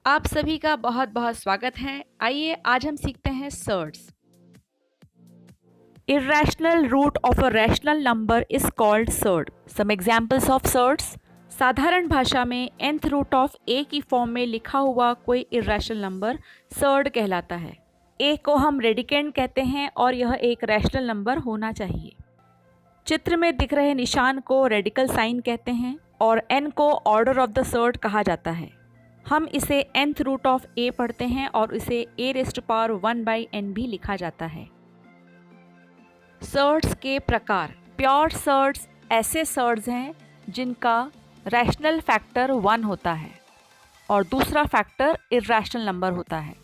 आप सभी का बहुत बहुत स्वागत है। आइए आज हम सीखते हैं surds. Irrational root of a rational number is called surd. Some examples of surds. साधारण भाषा में nth रूट ऑफ a की फॉर्म में लिखा हुआ कोई इरेशनल नंबर सर्ड कहलाता है। a को हम रेडिकेंड कहते हैं और यह एक रैशनल नंबर होना चाहिए। चित्र में दिख रहे निशान को रेडिकल साइन कहते हैं और n को ऑर्डर ऑफ द सर्ड कहा जाता है। हम इसे nth रूट ऑफ a पढ़ते हैं और इसे a⁻1/n भी लिखा जाता है। सर्ड्स के प्रकार। प्योर सर्ड्स ऐसे सर्ड्स हैं जिनका रैशनल फैक्टर 1 होता है और दूसरा फैक्टर इर्रेशनल नंबर होता है।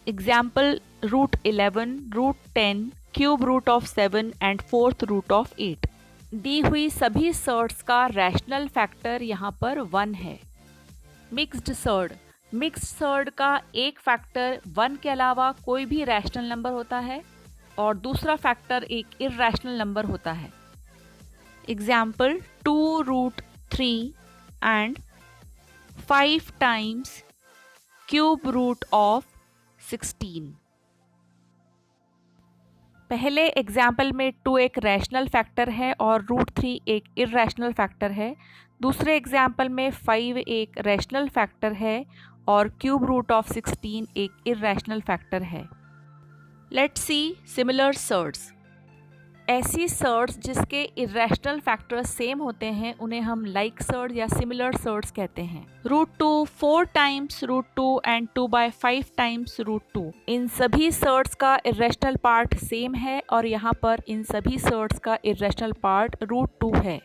Example √11, √10, cube root of 7 and fourth root of 8। दी हुई सभी सर्ड्स का रैशनल फैक्टर यहाँ पर 1 है। Mixed surd. मिक्स्ड सर्ड का एक फैक्टर 1 के अलावा कोई भी रैशनल नंबर होता है और दूसरा फैक्टर एक इर्रेशनल नंबर होता है। Example 2√3 and 5 times cube root of 16। पहले एग्जाम्पल में 2 एक रैशनल फैक्टर है और √3 एक इर्रेशनल फैक्टर है। दूसरे एग्जाम्पल में 5 एक रैशनल फैक्टर है और क्यूब रूट ऑफ 16 एक इर्रेशनल फैक्टर है। Let's see similar surds. ऐसी सर्ड्स जिसके इर्रेशनल फैक्टर्स सेम होते हैं उन्हें हम लाइक सर्ड या सिमिलर सर्ड्स कहते हैं। √2 4 टाइम्स √2 एंड 2/5 टाइम्स √2। इन सभी सर्ड्स का इर्रेशनल पार्ट सेम है और यहाँ पर इन सभी सर्ड्स का इर्रेशनल पार्ट √2 है।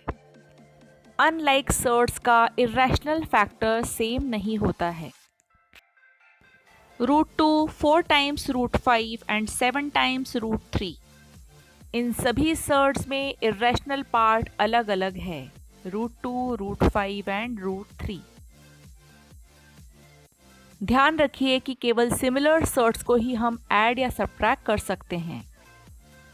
अनलाइक सर्ड्स का इर्रेशनल फैक्टर सेम नहीं होता है। √2 4 टाइम्स √5 एंड 7 टाइम्स √3। इन सभी सर्ड्स में इर्रेशनल पार्ट अलग अलग है, √2, √5 एंड √3। ध्यान रखिए कि केवल सिमिलर सर्ड्स को ही हम ऐड या सब्ट्रैक्ट कर सकते हैं।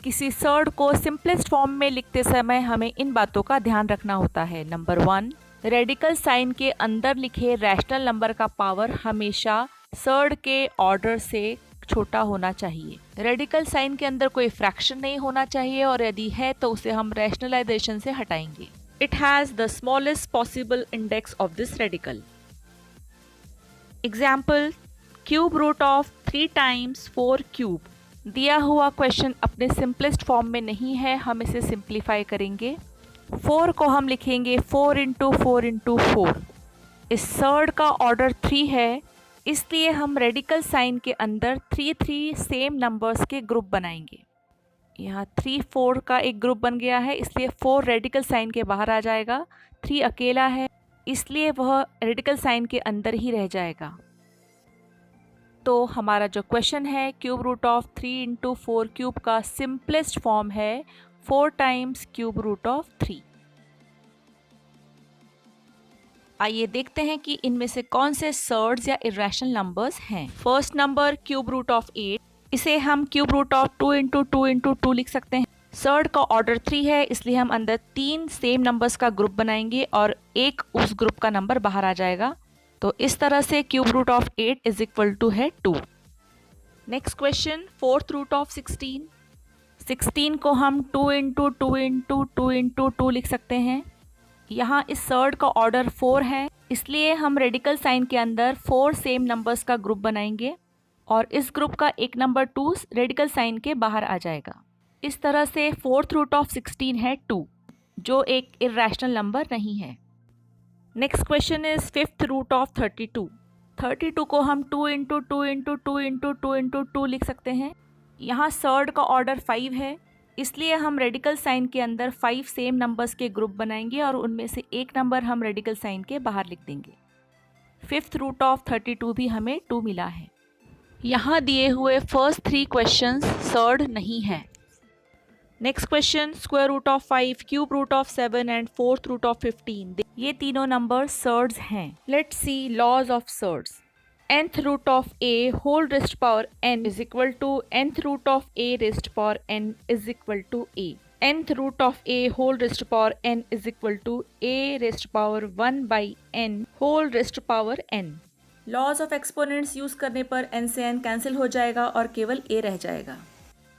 किसी सर्ड को सिंपलेस्ट फॉर्म में लिखते समय हमें इन बातों का ध्यान रखना होता है। नंबर 1, रेडिकल साइन के अंदर लिखे रैशनल नंबर का पावर हमेशा सर्ड के ऑर्डर से छोटा होना चाहिए। रेडिकल साइन के अंदर कोई फ्रैक्शन नहीं होना चाहिए और यदि है तो उसे हम रैशनलाइजेशन से हटाएंगे। It has the smallest possible index of this radical. Example cube root of 3 times 4 cube. दिया हुआ क्वेश्चन अपने सिंपलेस्ट फॉर्म में नहीं है, हम इसे सिंप्लीफाई करेंगे। 4 को हम लिखेंगे 4 × 4 × 4। इस सर्ड का ऑर्डर 3 है, इसलिए हम रेडिकल साइन के अंदर 3 सेम नंबर्स के ग्रुप बनाएंगे। यहाँ 3 4 का एक ग्रुप बन गया है, इसलिए 4 रेडिकल साइन के बाहर आ जाएगा। 3 अकेला है, इसलिए वह रेडिकल साइन के अंदर ही रह जाएगा। तो हमारा जो क्वेश्चन है क्यूब रूट ऑफ 3 × 4 क्यूब का सिंपलेस्ट फॉर्म है 4 टाइम्स क्यूब रूट ऑफ 3। आइए देखते हैं कि इनमें से कौन से सर्ड्स या इरेशनल नंबर्स हैं। First number cube root of 8, इसे हम क्यूब रूट ऑफ 2 × 2 × 2 लिख सकते हैं। सर्ड का ऑर्डर 3 है, इसलिए हम अंदर 3 सेम नंबर्स का ग्रुप बनाएंगे और एक उस ग्रुप का नंबर बाहर आ जाएगा। तो इस तरह से क्यूब रूट ऑफ 8 = है 2। Next question, fourth root of 16। 16 को हम 2 × 2 × 2 × 2 लिख सकते हैं। यहाँ इस सर्ड का ऑर्डर 4 है, इसलिए हम रेडिकल साइन के अंदर 4 सेम नंबर्स का ग्रुप बनाएंगे और इस ग्रुप का एक नंबर 2 रेडिकल साइन के बाहर आ जाएगा। इस तरह से फोर्थ रूट ऑफ 16 है 2, जो एक इर्रेशनल नंबर नहीं है। Next question is fifth root of 32। 32 को हम 2 × 2 × 2 × 2 × 2 लिख सकते हैं। यहाँ सर्ड का ऑर्डर 5 है, इसलिए हम रेडिकल साइन के अंदर 5 सेम नंबर्स के ग्रुप बनाएंगे और उनमें से एक नंबर हम रेडिकल साइन के बाहर लिख देंगे। फिफ्थ रूट ऑफ 32 भी हमें 2 मिला है। यहाँ दिए हुए फर्स्ट 3 क्वेश्चंस सर्ड नहीं है। Next question, square root of 5, cube root of 7 and fourth root of 15। ये तीनों नंबर सर्ड्स हैं। Let's see laws of surds. nth root of a whole raised power n is equal to nth root of a raised power n is equal to a. nth root of a whole raised power n is equal to a raised power 1 by n whole raised power n. Laws of exponents use करने पर n से n cancel हो जाएगा और केवल a रह जाएगा।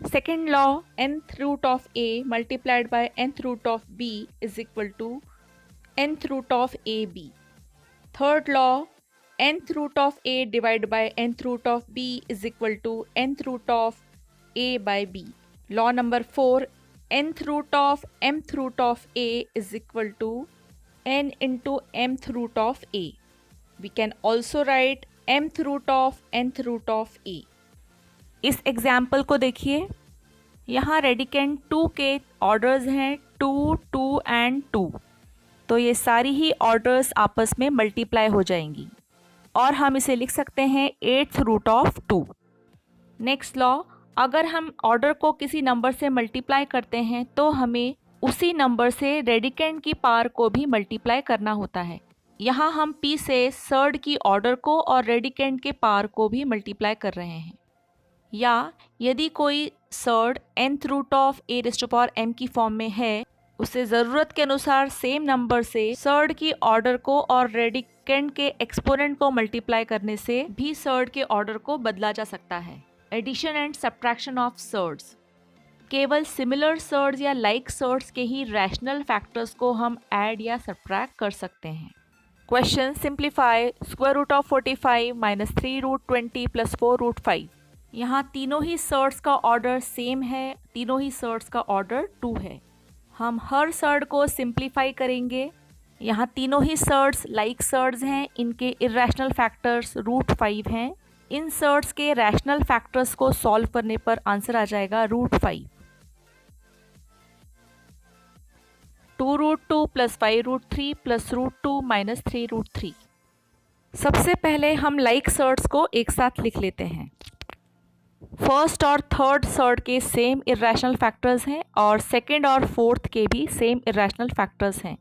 Second law, nth root of a multiplied by nth root of b is equal to nth root of ab। Third law, nth root of a divide by nth root of b is equal to nth root of a by b। Law number 4, nth root of mth root of a is equal to n into mth root of a. We can also write mth root of nth root of a. इस example को देखिए, यहाँ radicand 2 के orders हैं 2, 2 and 2, तो ये सारी ही orders आपस में मल्टीप्लाई हो जाएंगी और हम इसे लिख सकते हैं 8th root of 2। Next law, अगर हम ऑर्डर को किसी नंबर से मल्टीप्लाई करते हैं तो हमें उसी नंबर से रेडिकेंड की पावर को भी मल्टीप्लाई करना होता है। यहाँ हम p से सर्ड की ऑर्डर को और रेडिकेंड के पावर को भी मल्टीप्लाई कर रहे हैं। या यदि कोई surd nth root of a raised to power m की फॉर्म में है, उसे ज़रूरत के अनुसार सेम नंबर से सर्ड की ऑर्डर को और रेडिकेंड के एक्सपोनेंट को मल्टीप्लाई करने से भी सर्ड के ऑर्डर को बदला जा सकता है। Addition and subtraction of surds, केवल सिमिलर सर्ड्स या लाइक सर्ड्स के ही रैशनल फैक्टर्स को हम ऐड या सब्ट्रैक्ट कर सकते हैं। Question, simplify square root of 45 minus 3 root 20 plus 4 root 5। यहाँ तीनों ही सर्ड्स का ऑर्डर सेम है, तीनों ही सर्ड्स का ऑर्डर 2 है। हम हर सर्ड को सिंप्लीफाई करेंगे। यहाँ तीनों ही सर्ड्स लाइक सर्ड्स हैं, इनके इर्रेशनल फैक्टर्स रूट 5 हैं। इन सर्ड्स के रैशनल फैक्टर्स को सॉल्व करने पर आंसर आ जाएगा root 5। 2 root 2 plus 5 root 3 plus root 2 minus 3 root 3। सबसे पहले हम लाइक सर्ड्स को एक साथ लिख लेते हैं। फर्स्ट और थर्ड सर्ड के सेम इर्रेशनल फैक्टर्स हैं और सेकंड और फोर्थ के भी सेम इर्रेशनल फैक्टर्स हैं।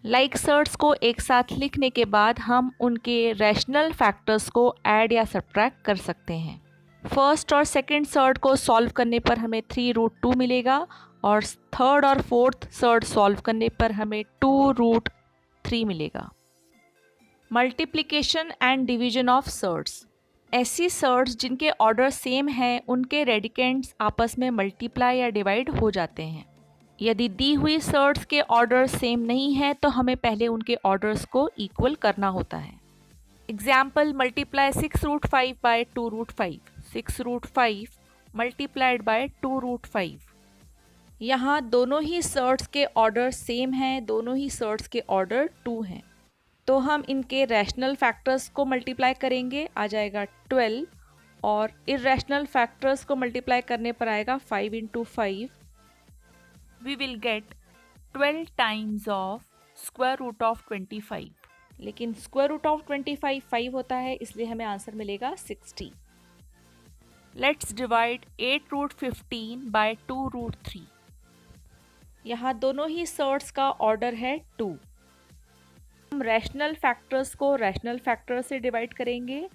लाइक सर्ड्स को एक साथ लिखने के बाद हम उनके रैशनल फैक्टर्स को ऐड या सब्ट्रैक्ट कर सकते हैं। फर्स्ट और सेकंड सर्ड को सॉल्व करने पर हमें 3 रूट 2 मिलेगा और थर्ड और फोर्थ सर्ड सॉल्व करने पर हमें 2 रूट 3 मिलेगा। Multiplication and division of surds, ऐसी सर्ड्स जिनके ऑर्डर सेम हैं उनके रेडिकेंड्स आपस में मल्टीप्लाई या डिवाइड हो जाते हैं। यदि दी हुई सर्ड्स के ऑर्डर सेम नहीं है तो हमें पहले उनके ऑर्डर्स को इक्वल करना होता है। Example, multiply 6 root 5 by 2 root 5। 6 root 5 multiplied by 2 root 5। यहाँ दोनों ही सर्ड्स के ऑर्डर सेम हैं, दोनों ही सर्ड्स के ऑर्डर 2 हैं, तो हम इनके रैशनल फैक्टर्स को मल्टीप्लाई करेंगे, आ जाएगा 12, और इर्रेशनल फैक्टर्स को मल्टीप्लाई करने पर आएगा 5 into 5। We will get 12 times of square root of 25, लेकिन square root of 25 5 होता है, इसलिए हमें आंसर मिलेगा 60। Let's divide 8 root 15 by 2 root 3। यहाँ दोनों ही सर्ड्स का ऑर्डर है 2। हम रैशनल फैक्टर्स को रैशनल फैक्टर से डिवाइड करेंगे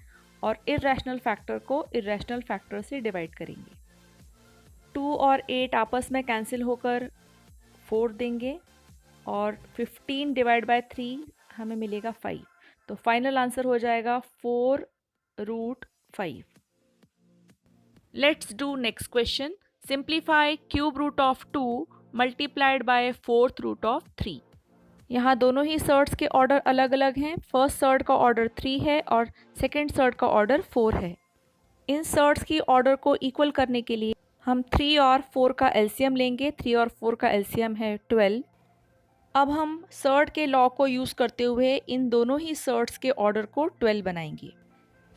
और इर्रेशनल फैक्टर को इर्रेशनल फैक्टर से डिवाइड करेंगे। 2 और 8 आपस में कैंसिल होकर 4 देंगे और 15 डिवाइड बाय 3 हमें मिलेगा 5, तो फाइनल आंसर हो जाएगा 4 root 5। Let's do next question, simplify cube root of 2 multiplied by 4th root of 3। यहाँ दोनों ही सर्ड्स के ऑर्डर अलग अलग हैं। फर्स्ट सर्ड का ऑर्डर 3 है और सेकेंड सर्ड का ऑर्डर 4 है। इन सर्ड्स की ऑर्डर को इक्वल करने के लिए हम 3 और 4 का एलसीएम लेंगे। 3 और 4 का एलसीएम है 12। अब हम सर्ड के लॉ को यूज़ करते हुए इन दोनों ही सर्ड्स के ऑर्डर को 12 बनाएंगे।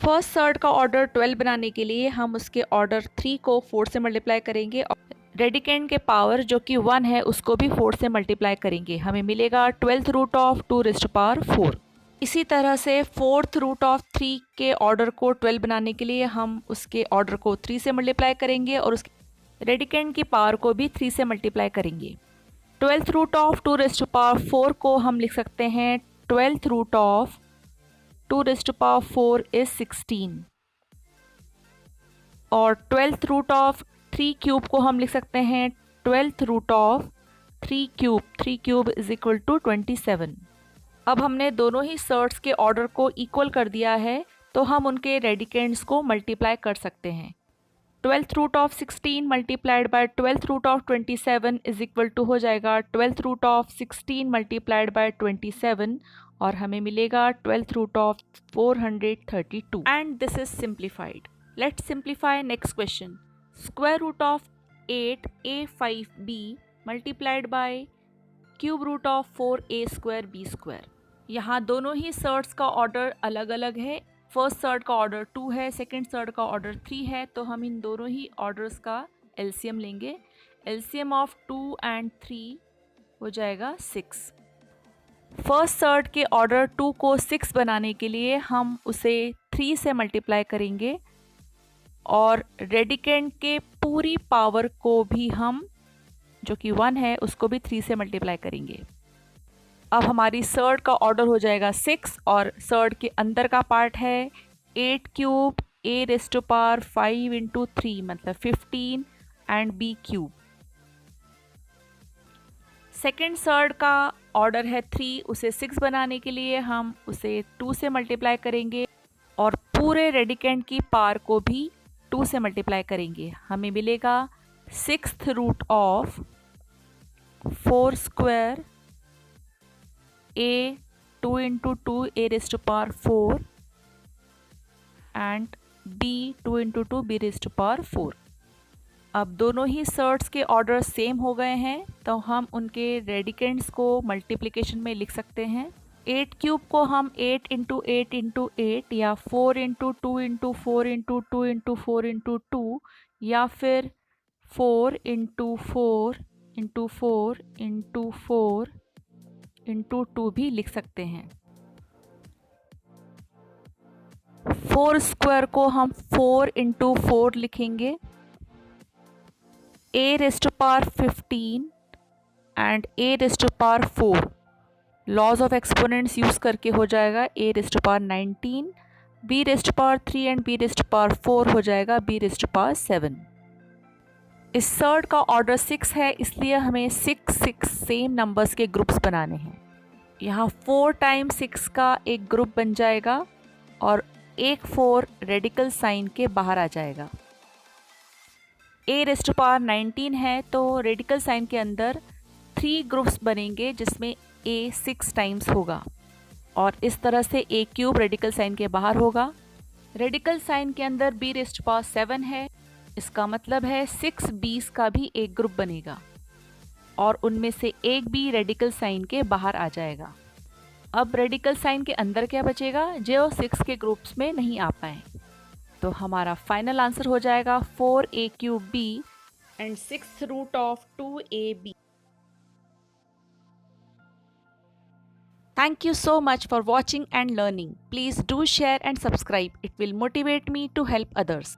फर्स्ट सर्ड का ऑर्डर 12 बनाने के लिए हम उसके ऑर्डर 3 को 4 से मल्टीप्लाई करेंगे और रेडिकेंड के पावर जो कि 1 है उसको भी 4 से मल्टीप्लाई करेंगे। हमें मिलेगा 12th root of 2 raised to power 4। इसी तरह से 4th रूट ऑफ 3 के ऑर्डर को 12 बनाने के लिए हम उसके ऑर्डर को 3 से मल्टीप्लाई करेंगे और उसके रेडिकेंड की पावर को भी 3 से मल्टीप्लाई करेंगे। 12th root of 2 raised to power 4 को हम लिख सकते हैं 12th root of 2 raised to power 4 is 16, और 12th रूट ऑफ 3 क्यूब को हम लिख सकते हैं 12th root of 3 cube. 3 cube is equal to 27। अब हमने दोनों ही सर्ट्स के ऑर्डर को इक्वल कर दिया है, तो हम उनके रेडिकेंड्स को मल्टीप्लाई कर सकते हैं। 12th root of 16 multiplied by 12th root of 27 is equal to हो जाएगा 12th root of 16 multiplied bye 27 और हमें मिलेगा 12th root of 432 and this is simplified. Let's simplify next question. Square root of 8a5b multiplied by cube root of 4a square b square. यहाँ दोनों ही shirts का order अलग अलग है। फर्स्ट सर्ट का ऑर्डर 2 है, सेकंड सर्ट का ऑर्डर 3 है, तो हम इन दोनों ही ऑर्डर्स का एलसीएम लेंगे। एलसीएम ऑफ 2 एंड 3 हो जाएगा 6। फर्स्ट सर्ट के ऑर्डर 2 को 6 बनाने के लिए हम उसे 3 से मल्टीप्लाई करेंगे और रेडिकेंड के पूरी पावर को भी हम, जो कि 1 है, उसको भी 3 से मल्टीप्लाई करेंगे। अब हमारी सर्ट का ऑर्डर हो जाएगा 6 और सर्ट के अंदर का पार्ट है 8 cube a raise to power 5 into 3 मतलब 15 and b cube. Second surd का ऑर्डर है 3, उसे 6 बनाने के लिए हम उसे 2 से मल्टीप्लाई करेंगे और पूरे रेडिकेंड की पावर को भी 2 से मल्टीप्लाई करेंगे। हमें मिलेगा 6th root of 4 square a 2 into 2 a raise to power 4 and b 2 into 2 b raise to power 4। अब दोनों ही सर्ट्स के ऑर्डर सेम हो गए हैं, तो हम उनके रेडिकेंड्स को मल्टीप्लिकेशन में लिख सकते हैं। 8 क्यूब को हम 8 इंटू 8 इंटू 8 या 4 into 2 into 4 into 2 into 4 into 2 या फिर 4 इंटू 4 इंटू 4 इंटू 4 इंटू 2 भी लिख सकते हैं। 4 स्क्वायर को हम 4 इंटू 4 लिखेंगे। a raise to power 15 and a raise to power 4 laws of exponents use करके हो जाएगा a raise to power 19, b raise to power 3 and b raise to power 4 हो जाएगा b रेज़ टू पावर 7। इस shirt का order 6 है, इसलिए हमें 6 सेम नंबर्स के ग्रुप्स बनाने हैं। यहाँ 4 टाइम्स 6 का एक ग्रुप बन जाएगा और एक 4 रेडिकल साइन के बाहर आ जाएगा। a रेज़ टू पावर 19 है, तो रेडिकल साइन के अंदर 3 ग्रुप्स बनेंगे जिसमें a 6 टाइम्स होगा और इस तरह से a क्यूब रेडिकल साइन के बाहर होगा। रेडिकल साइन के अंदर b रेज़ टू पावर 7 है, इसका मतलब है 6 b's का भी एक ग्रुप बनेगा और उनमें से एक भी रेडिकल साइन के बाहर आ जाएगा। अब रेडिकल साइन के अंदर क्या बचेगा, जो 6 के ग्रुप्स में नहीं आ पाए, तो हमारा फाइनल आंसर हो जाएगा 4a cube b and 6th root of 2ab। Thank you so much for watching and learning. Please do share and subscribe. It will motivate me to help others.